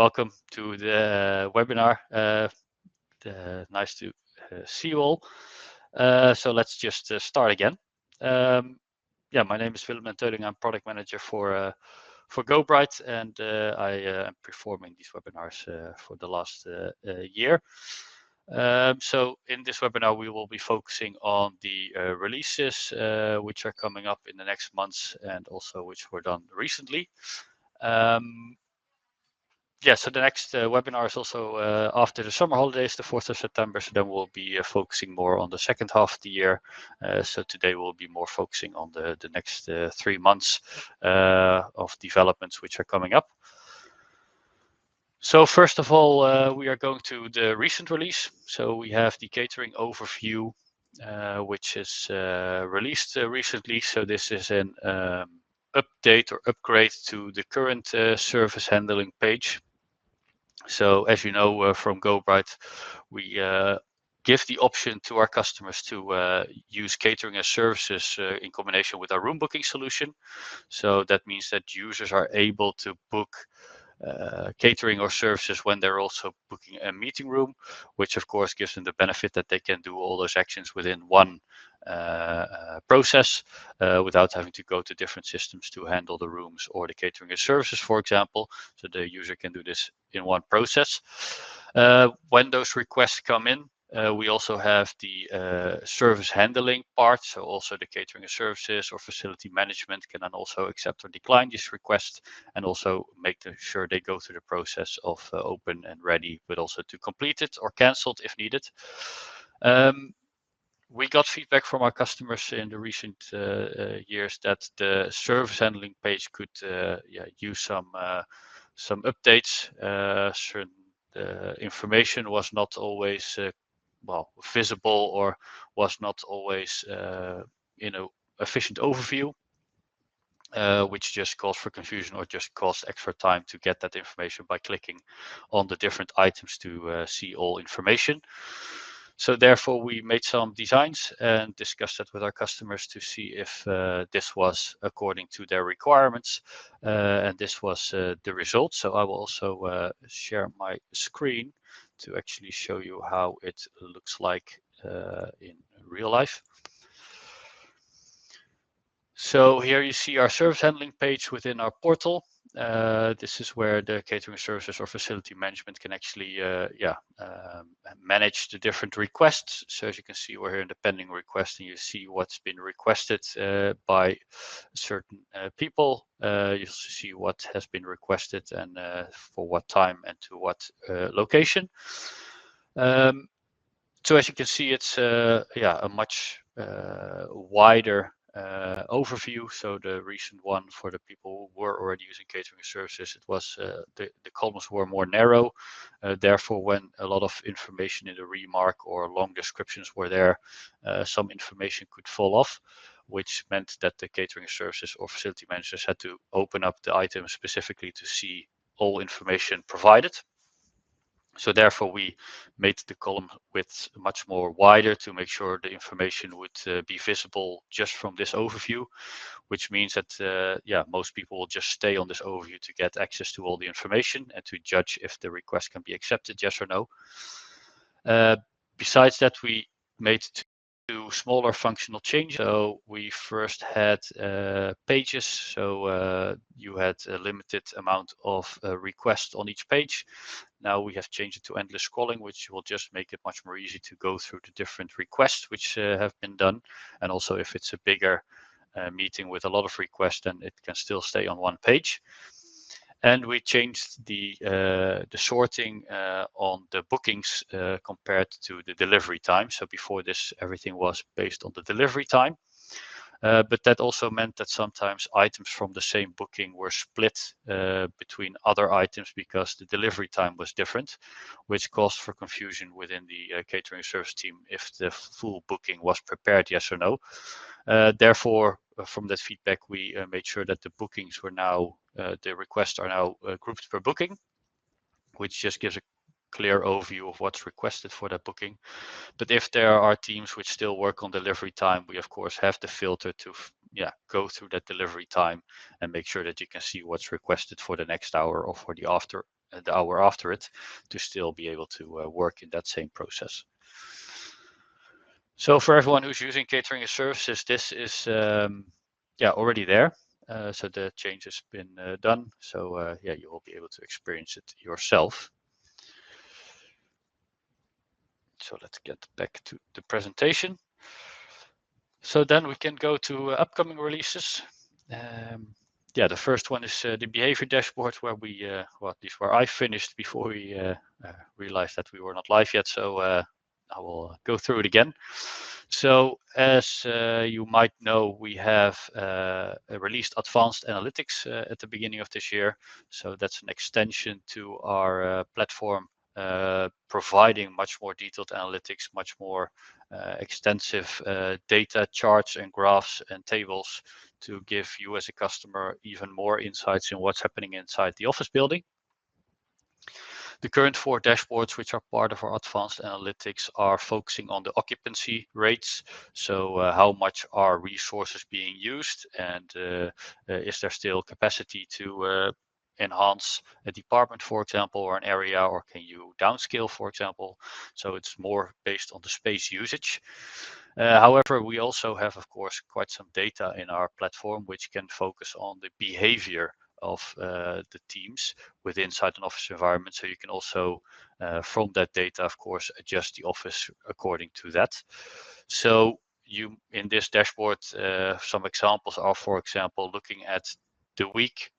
Welcome to the webinar. Nice to see you all. So let's just start again. My name is Willem and I'm product manager for GoBright, and I am performing these webinars for the last year. So in this webinar, we will be focusing on the releases which are coming up in the next months and also which were done recently. So the next webinar is also after the summer holidays, the 4th of September. So then we'll be focusing more on the second half of the year. So today we'll be more focusing on the next 3 months of developments which are coming up. So first of all, we are going to the recent release. So we have the catering overview, which is released recently. So this is an update or upgrade to the current service handling page. So as you know from GoBright, we give the option to our customers to use catering as services in combination with our room booking solution. So that means that users are able to book catering or services when they're also booking a meeting room, which of course gives them the benefit that they can do all those actions within one process without having to go to different systems to handle the rooms or the catering and services, for example. So the user can do this in one process. When those requests come in, we also have the service handling part. So also the catering and services or facility management can then also accept or decline this request, and also make sure they go through the process of open and ready, but also to complete it or canceled if needed. We got feedback from our customers in the recent years that the service handling page could use some updates. Certain information was not always visible, or was not always efficient overview, which just caused for confusion or just cost extra time to get that information by clicking on the different items to see all information. So therefore, we made some designs and discussed that with our customers to see if this was according to their requirements. And this was the result. So I will also share my screen to actually show you how it looks like in real life. So here you see our service handling page within our portal. This is where the catering services or facility management can actually manage the different requests. So as you can see, we're here in the pending request, and you see what's been requested by certain people. You see what has been requested and for what time and to what location. So as you can see, it's a much wider overview. So the recent one, for the people who were already using catering services, it was the columns were more narrow. Therefore, when a lot of information in the remark or long descriptions were there, some information could fall off, which meant that the catering services or facility managers had to open up the item specifically to see all information provided. So therefore, we made the column width much more wider to make sure the information would be visible just from this overview, which means that most people will just stay on this overview to get access to all the information and to judge if the request can be accepted, yes or no. Besides that, we made two smaller functional changes. So we first had pages. So you had a limited amount of requests on each page. Now we have changed it to endless scrolling, which will just make it much more easy to go through the different requests which have been done. And also, if it's a bigger meeting with a lot of requests, then it can still stay on one page. And we changed the sorting on the bookings compared to the delivery time. So before this, everything was based on the delivery time. But that also meant that sometimes items from the same booking were split between other items because the delivery time was different, which caused for confusion within the catering service team if the full booking was prepared, yes or no. Therefore, from that feedback, we made sure that the bookings were now, the requests are now grouped per booking, which just gives a clear overview of what's requested for that booking. But if there are teams which still work on delivery time, we of course have the filter to go through that delivery time and make sure that you can see what's requested for the next hour or for the after the hour after it to still be able to work in that same process. So for everyone who's using catering as services, this is already there. So the change has been done. So you will be able to experience it yourself. So let's get back to the presentation. So then we can go to upcoming releases. The first one is the behavior dashboard, where we, where I finished before we realized that we were not live yet. So I will go through it again. So as you might know, we have released advanced analytics at the beginning of this year. So that's an extension to our platform, providing much more detailed analytics, much more extensive data charts and graphs and tables to give you as a customer even more insights in what's happening inside the office building. The current 4 dashboards, which are part of our advanced analytics, are focusing on the occupancy rates. So how much are resources being used, and is there still capacity to enhance a department, for example, or an area, or can you downscale, for example? So it's more based on the space usage. However, we also have, of course, quite some data in our platform which can focus on the behavior of the teams within inside an office environment. So you can also, from that data, of course, adjust the office according to that. So you, in this dashboard, some examples are, for example, looking at the week,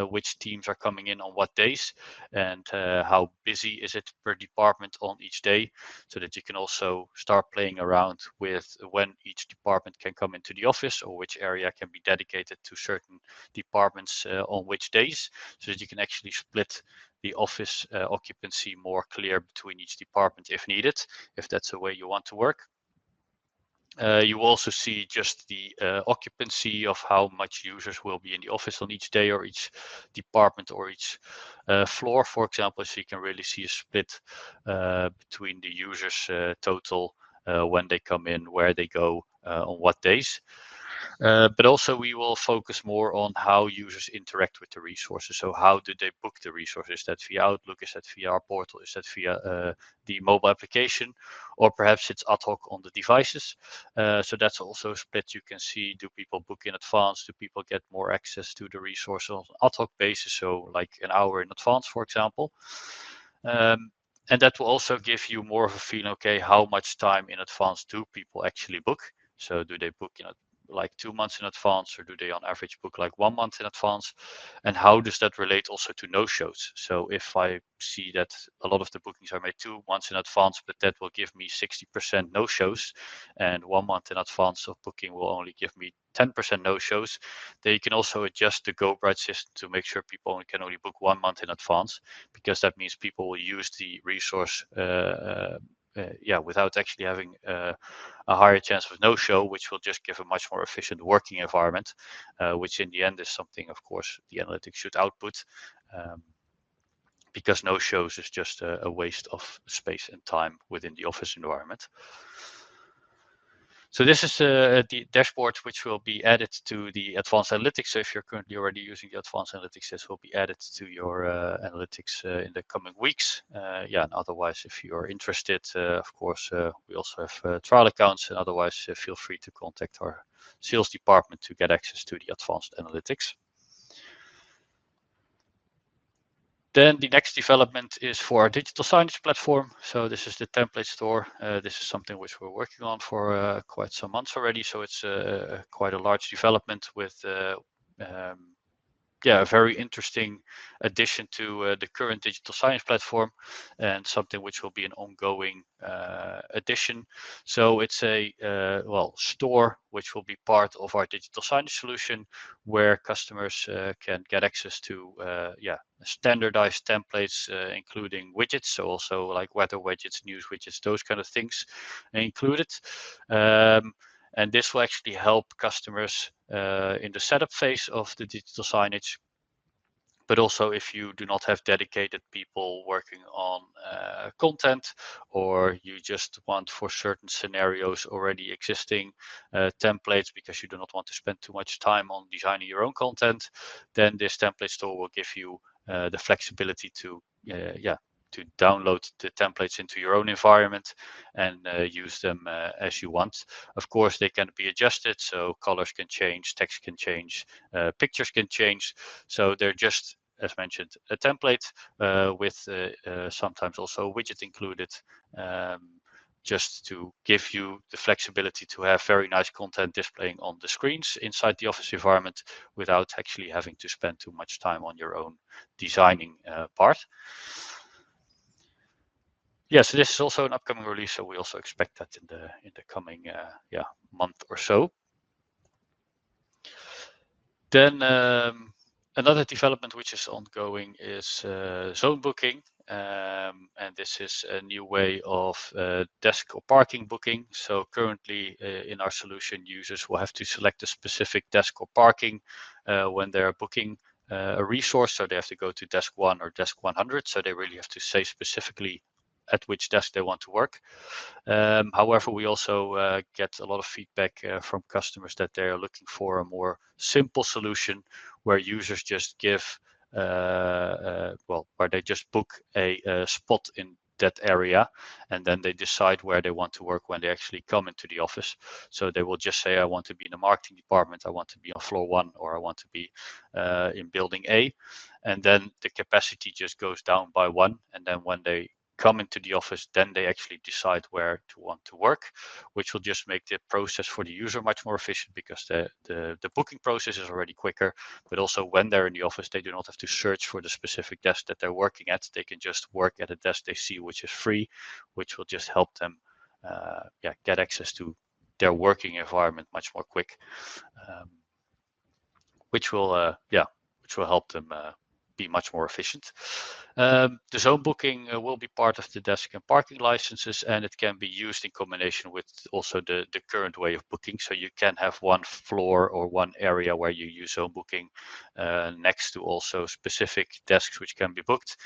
which teams are coming in on what days, and how busy is it per department on each day, so that you can also start playing around with when each department can come into the office, or which area can be dedicated to certain departments on which days, so that you can actually split the office occupancy more clear between each department if needed, if that's the way you want to work. You also see just the occupancy of how much users will be in the office on each day, or each department, or each floor, for example. So you can really see a split between the users total, when they come in, where they go, on what days. But also we will focus more on how users interact with the resources. So how do they book the resources? Is that via Outlook? Is that via our portal? Is that via the mobile application? Or perhaps it's ad hoc on the devices. So that's also a split. You can see, do people book in advance? Do people get more access to the resource on an ad hoc basis? So like an hour in advance, for example. And that will also give you more of a feeling, okay, how much time in advance do people actually book? So do they book like 2 months in advance, or do they on average book like 1 month in advance? And how does that relate also to no-shows? So if I see that a lot of the bookings are made 2 months in advance, but that will give me 60% no-shows, and 1 month in advance of booking will only give me 10% no-shows, then you can also adjust the GoBright system to make sure people can only book 1 month in advance, because that means people will use the resource without actually having a higher chance of no-show, which will just give a much more efficient working environment, which in the end is something, of course, the analytics should output, because no-shows is just a waste of space and time within the office environment. So this is the dashboard which will be added to the advanced analytics. So if you're currently already using the advanced analytics, this will be added to your analytics in the coming weeks. And otherwise, if you're interested, of course, we also have trial accounts, and otherwise feel free to contact our sales department to get access to the advanced analytics. Then the next development is for our digital signage platform. So this is the template store. This is something which we're working on for quite some months already. So it's quite a large development with a very interesting addition to the current digital signage platform, and something which will be an ongoing addition. So it's a store which will be part of our digital signage solution, where customers can get access to standardized templates, including widgets, so also like weather widgets, news widgets, those kind of things included. And this will actually help customers in the setup phase of the digital signage. But also, if you do not have dedicated people working on content, or you just want for certain scenarios already existing templates because you do not want to spend too much time on designing your own content, then this template store will give you the flexibility to to download the templates into your own environment and use them as you want. Of course, they can be adjusted, so colors can change, text can change, pictures can change. So they're just, as mentioned, a template with sometimes also a widget included, just to give you the flexibility to have very nice content displaying on the screens inside the office environment without actually having to spend too much time on your own designing part. Yeah, so this is also an upcoming release, so we also expect that in the coming month or so. Then another development which is ongoing is zone booking, and this is a new way of desk or parking booking. So currently in our solution, users will have to select a specific desk or parking when they're booking a resource. So they have to go to desk 1 or desk 100. So they really have to say specifically at which desk they want to work. However, we also get a lot of feedback from customers that they're looking for a more simple solution where users just give, where they just book a spot in that area, and then they decide where they want to work when they actually come into the office. So they will just say, I want to be in the marketing department, I want to be on floor 1, or I want to be in building A. And then the capacity just goes down by 1. And then when they come into the office, then they actually decide where to want to work, which will just make the process for the user much more efficient, because the booking process is already quicker, but also when they're in the office, they do not have to search for the specific desk that they're working at. They can just work at a desk they see which is free, which will just help them get access to their working environment much more quick, which will help them be much more efficient. The zone booking will be part of the desk and parking licenses, and it can be used in combination with also the current way of booking. So you can have one floor or one area where you use zone booking next to also specific desks which can be booked.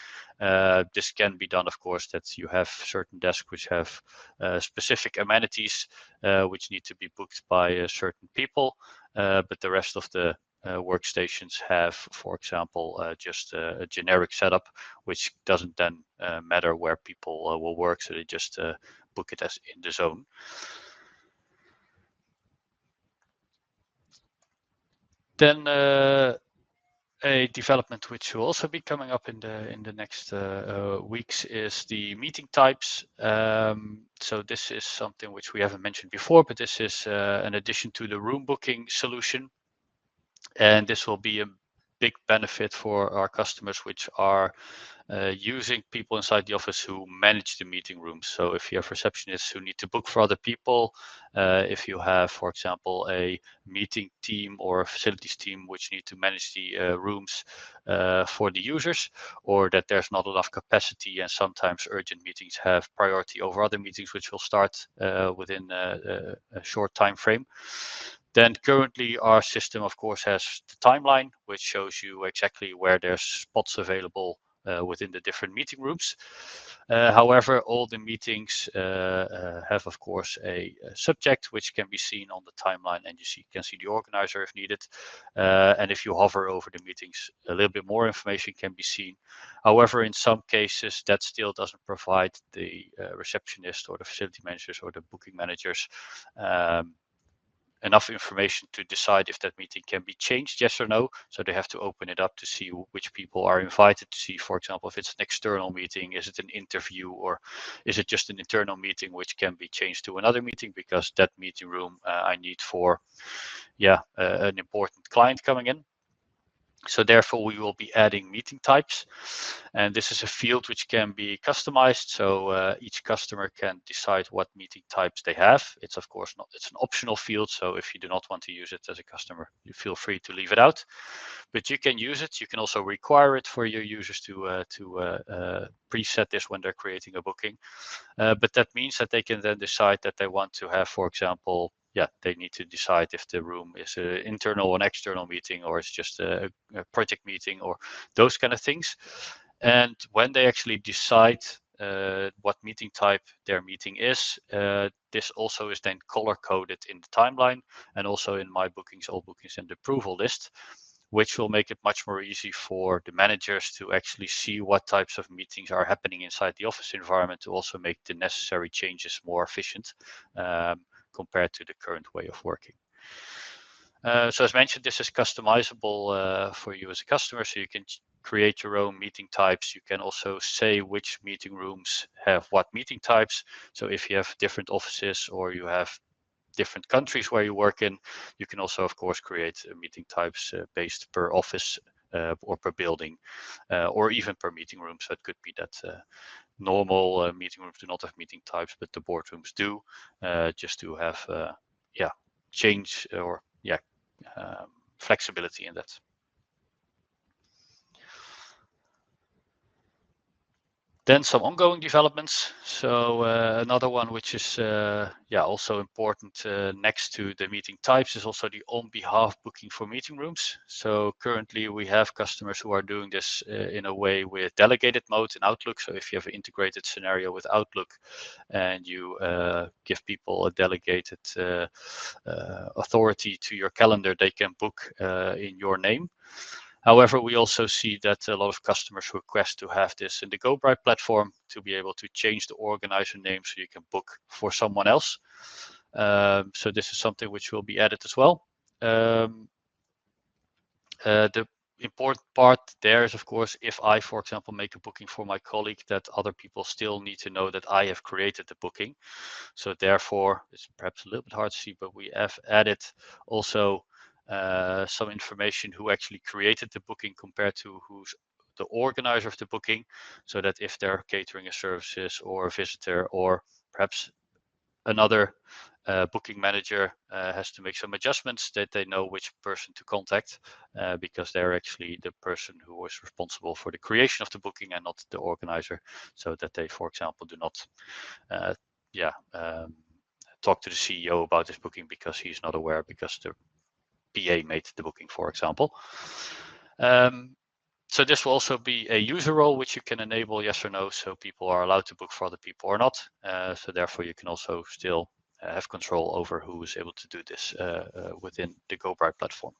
This can be done, of course, that you have certain desks which have specific amenities which need to be booked by certain people, but the rest of the workstations have, for example, just a generic setup, which doesn't then matter where people will work, so they just book it as in the zone. Then a development which will also be coming up in the next weeks is the meeting types. So this is something which we haven't mentioned before, but this is an addition to the room booking solution. And this will be a big benefit for our customers which are using people inside the office who manage the meeting rooms. So if you have receptionists who need to book for other people, if you have, for example, a meeting team or a facilities team which need to manage the rooms for the users, or that there's not enough capacity and sometimes urgent meetings have priority over other meetings which will start within a short time frame. Then currently our system, of course, has the timeline, which shows you exactly where there's spots available within the different meeting rooms. However, all the meetings have, of course, a subject which can be seen on the timeline, and you can see the organizer if needed. And if you hover over the meetings, a little bit more information can be seen. However, in some cases, that still doesn't provide the receptionist or the facility managers or the booking managers enough information to decide if that meeting can be changed, yes or no. So they have to open it up to see which people are invited, to see, for example, if it's an external meeting, is it an interview, or is it just an internal meeting which can be changed to another meeting because that meeting room I need for an important client coming in. So therefore, we will be adding meeting types, and this is a field which can be customized. So each customer can decide what meeting types they have. It's of course not, it's an optional field. So if you do not want to use it as a customer, you feel free to leave it out, but you can use it. You can also require it for your users to preset this when they're creating a booking. But that means that they can then decide that they want to have, for example, they need to decide if the room is an internal or an external meeting, or it's just a project meeting, or those kind of things. And when they actually decide what meeting type their meeting is, this also is then color coded in the timeline and also in my bookings, all bookings, and the approval list. which will make it much more easy for the managers to actually see what types of meetings are happening inside the office environment to also make the necessary changes more efficient compared to the current way of working. So as mentioned, this is customizable for you as a customer, so you can create your own meeting types. You can also say which meeting rooms have what meeting types. So if you have different offices or you have different countries where you work in, you can also, of course, create meeting types based per office or per building or even per meeting room. So it could be that normal meeting rooms do not have meeting types, but the boardrooms do, just to have change or flexibility in that. Then some ongoing developments. So another one which is also important next to the meeting types is also the on behalf booking for meeting rooms. So currently we have customers who are doing this in a way with delegated mode in Outlook. So if you have an integrated scenario with Outlook and you give people a delegated authority to your calendar, they can book in your name. However, we also see that a lot of customers request to have this in the GoBright platform to be able to change the organizer name so you can book for someone else. So this is something which will be added as well. The important part there is, of course, if I, for example, make a booking for my colleague, that other people still need to know that I have created the booking. So therefore, it's perhaps a little bit hard to see, but we have added also some information who actually created the booking compared to who's the organizer of the booking, so that if they're catering a services or a visitor or perhaps another booking manager has to make some adjustments, that they know which person to contact because they're actually the person who was responsible for the creation of the booking and not the organizer, so that they, for example, do not talk to the CEO about this booking because he's not aware because the PA made the booking, for example. So this will also be a user role, which you can enable yes or no, so people are allowed to book for other people or not. So therefore, you can also still have control over who is able to do this within the GoBright platform.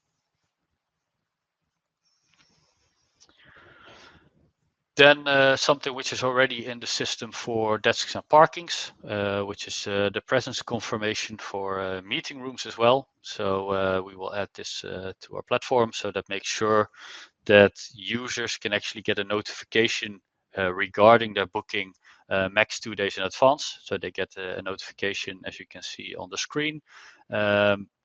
Then something which is already in the system for desks and parkings, which is the presence confirmation for meeting rooms as well. So we will add this to our platform, so that makes sure that users can actually get a notification regarding their booking max 2 days in advance. So they get a notification, as you can see on the screen,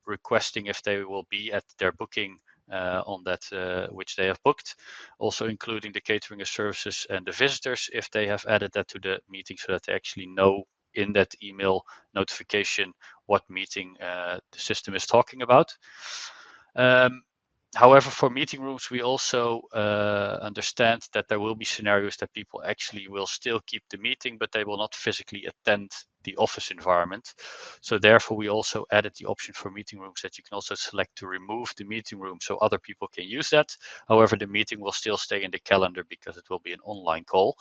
requesting if they will be at their booking on that which they have booked, also including the catering services and the visitors if they have added that to the meeting, so that they actually know in that email notification what meeting the system is talking about. However, for meeting rooms, we also understand that there will be scenarios that people actually will still keep the meeting, but they will not physically attend the office environment. So therefore, we also added the option for meeting rooms that you can also select to remove the meeting room so other people can use that. However, the meeting will still stay in the calendar because it will be an online call,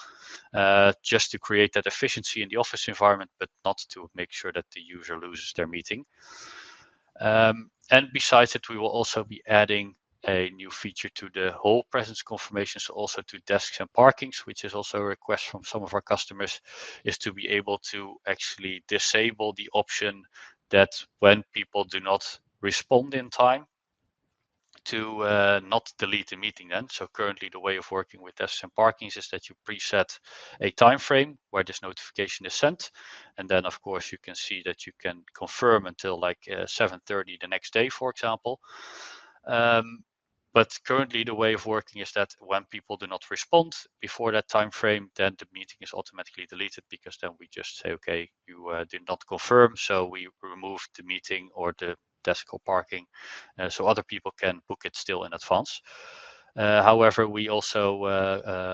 just to create that efficiency in the office environment, but not to make sure that the user loses their meeting. And besides it, we will also be adding a new feature to the whole presence confirmation, so also to desks and parkings, which is also a request from some of our customers, is to be able to actually disable the option that when people do not respond in time, to not delete the meeting then. So currently the way of working with desks and parkings is that you preset a time frame where this notification is sent. And then of course you can see that you can confirm until like 7:30 the next day, for example. But currently the way of working is that when people do not respond before that time frame, then the meeting is automatically deleted, because then we just say, okay, you did not confirm, so we remove the meeting or the desk or parking, so other people can book it still in advance. However, we also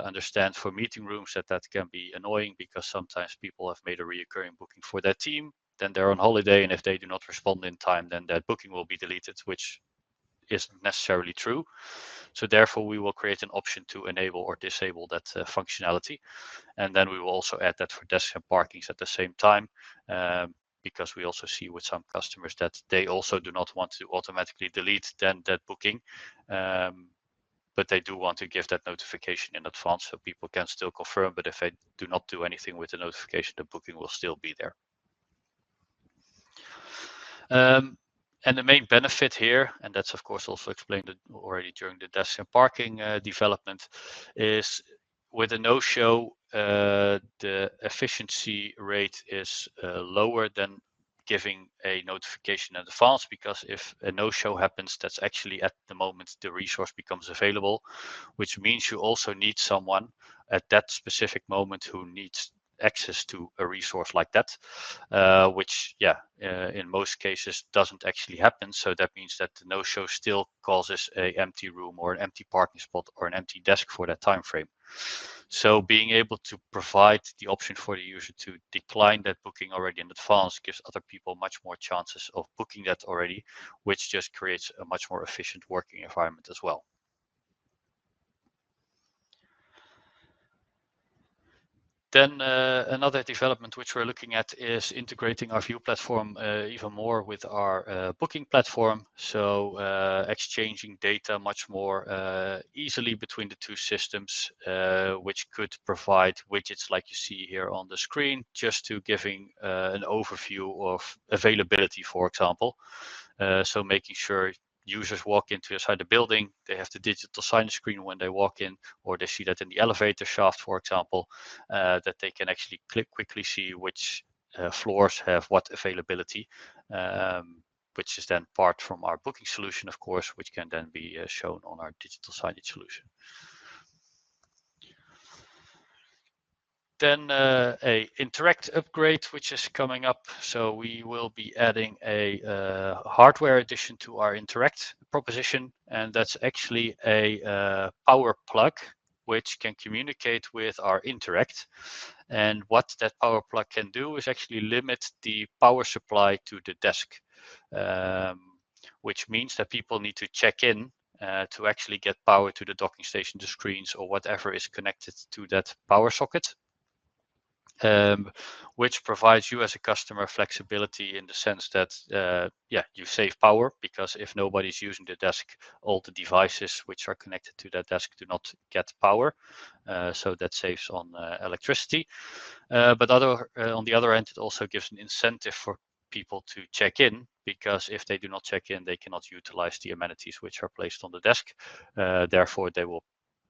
understand for meeting rooms that that can be annoying, because sometimes people have made a reoccurring booking for their team, then they're on holiday, and if they do not respond in time, then that booking will be deleted, which isn't necessarily true. So therefore, we will create an option to enable or disable that functionality. And then we will also add that for desks and parkings at the same time, because we also see with some customers that they also do not want to automatically delete then that booking. But they do want to give that notification in advance so people can still confirm, but if they do not do anything with the notification, the booking will still be there. And the main benefit here, and that's of course also explained already during the desk and parking development, is with a no-show, the efficiency rate is lower than giving a notification in advance, because if a no-show happens, that's actually at the moment the resource becomes available, which means you also need someone at that specific moment who needs access to a resource like that, which in most cases doesn't actually happen. So that means that the no-show still causes a empty room or an empty parking spot or an empty desk for that time frame. So being able to provide the option for the user to decline that booking already in advance gives other people much more chances of booking that already, which just creates a much more efficient working environment as well. Then another development which we're looking at is integrating our view platform even more with our booking platform. So exchanging data much more easily between the two systems, which could provide widgets like you see here on the screen, just to giving an overview of availability, for example. So making sure users walk into inside the building, they have the digital signage screen when they walk in, or they see that in the elevator shaft, for example, that they can actually quickly see which floors have what availability, which is then part from our booking solution, of course, which can then be shown on our digital signage solution. Then a Interact upgrade, which is coming up. So we will be adding a hardware addition to our Interact proposition, and that's actually a power plug which can communicate with our Interact. And what that power plug can do is actually limit the power supply to the desk, which means that people need to check in to actually get power to the docking station, the screens, or whatever is connected to that power socket. Which provides you as a customer flexibility in the sense that you save power, because if nobody's using the desk, all the devices which are connected to that desk do not get power, so that saves on electricity. But on the other end, it also gives an incentive for people to check in, because if they do not check in, they cannot utilize the amenities which are placed on the desk. Therefore, they will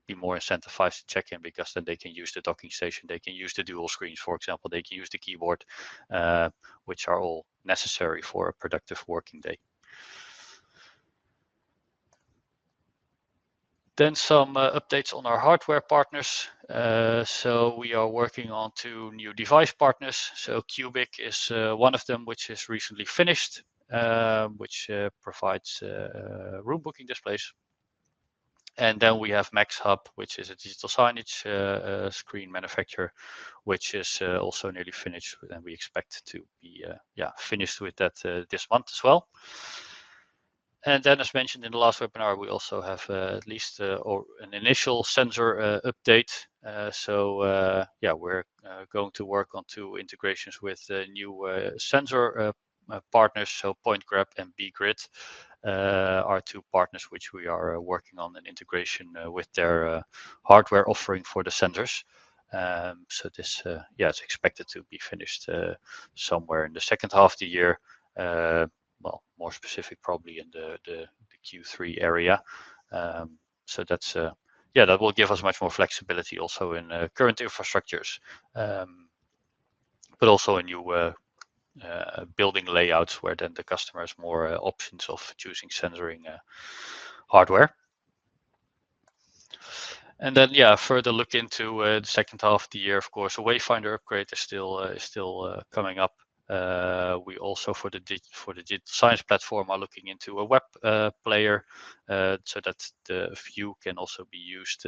be more incentivized to check in, because then they can use the docking station, they can use the dual screens, for example, they can use the keyboard, which are all necessary for a productive working day. Then some updates on our hardware partners. So we are working on 2 new device partners. So Cubic is one of them, which is recently finished, which provides room booking displays. And then we have MaxHub, which is a digital signage screen manufacturer, which is also nearly finished, and we expect to be finished with that this month as well. And then, as mentioned in the last webinar, we also have at least an initial sensor update. We're going to work on 2 integrations with new sensor partners, so PointGrab and BGrid. Are 2 partners which we are working on an integration with their hardware offering for the sensors. So this it's expected to be finished somewhere in the second half of the year. Well, more specific probably in the Q3 area. So that's that will give us much more flexibility also in current infrastructures, but also in new building layouts where then the customer has more options of choosing sensoring hardware. And then further look into the second half of the year, of course, a Wayfinder upgrade is still coming up. We also for the digital science platform are looking into a web player, so that the view can also be used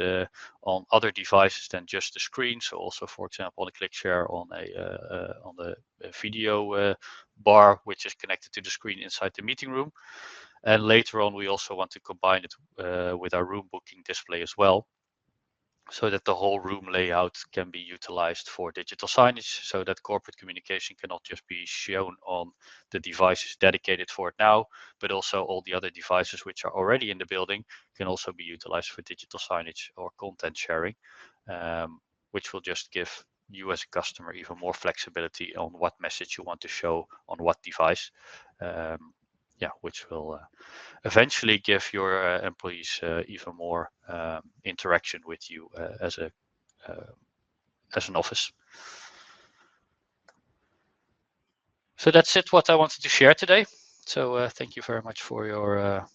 on other devices than just the screen. So also, for example, on a click share on the video bar, which is connected to the screen inside the meeting room. And later on, we also want to combine it with our room booking display as well, so that the whole room layout can be utilized for digital signage, so that corporate communication cannot just be shown on the devices dedicated for it now, but also all the other devices which are already in the building can also be utilized for digital signage or content sharing, which will just give you as a customer even more flexibility on what message you want to show on what device, which will eventually give your employees even more interaction with you as an office. So that's it what I wanted to share today. So thank you very much for your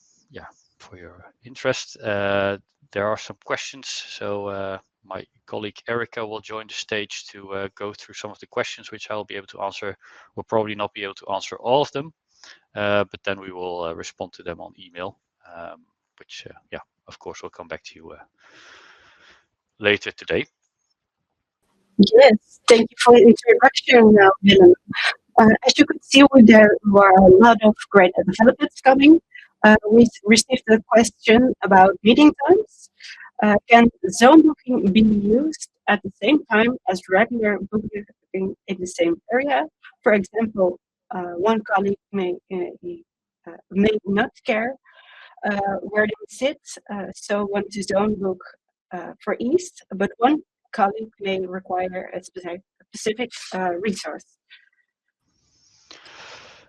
interest. There are some questions, so my colleague Erica will join the stage to go through some of the questions which I will be able to answer. We'll probably not be able to answer all of them, but then we will respond to them on email, which of course we'll come back to you later today. Yes, thank you for the introduction, Willem. As you could see, there were a lot of great developments coming. We received a question about meeting times. Can zone booking be used at the same time as regular booking in the same area? For example, one colleague may not care where they sit, so want to zone book for East, but one colleague may require a specific resource.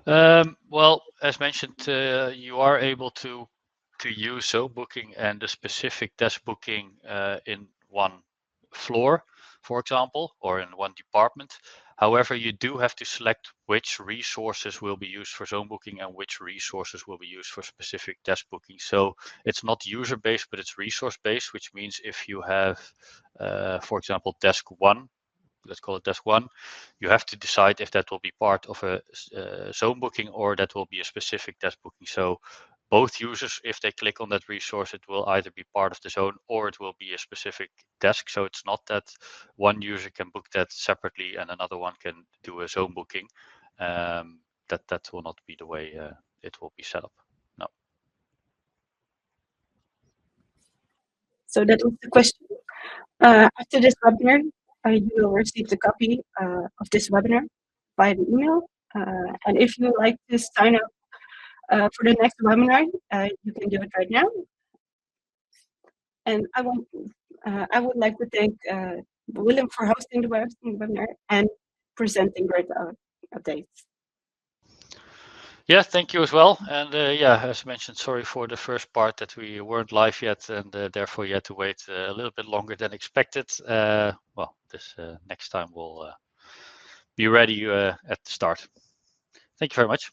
Well, as mentioned, you are able to use zone booking and the specific desk booking in one floor, for example, or in one department. However, you do have to select which resources will be used for zone booking and which resources will be used for specific desk booking. So it's not user-based, but it's resource-based, which means if you have, for example, desk one, let's call it desk one, you have to decide if that will be part of a zone booking or that will be a specific desk booking. So both users, if they click on that resource, it will either be part of the zone or it will be a specific desk. So it's not that one user can book that separately and another one can do a zone booking. That will not be the way it will be set up. No. So that was the question. After this webinar, you will receive the copy of this webinar via the email. And if you would like to sign up for the next webinar, you can do it right now. And I would like to thank Willem for hosting the webinar and presenting great updates. Yeah, thank you as well. And as mentioned, sorry for the first part that we weren't live yet, and therefore you had to wait a little bit longer than expected. Well, this next time we'll be ready at the start. Thank you very much.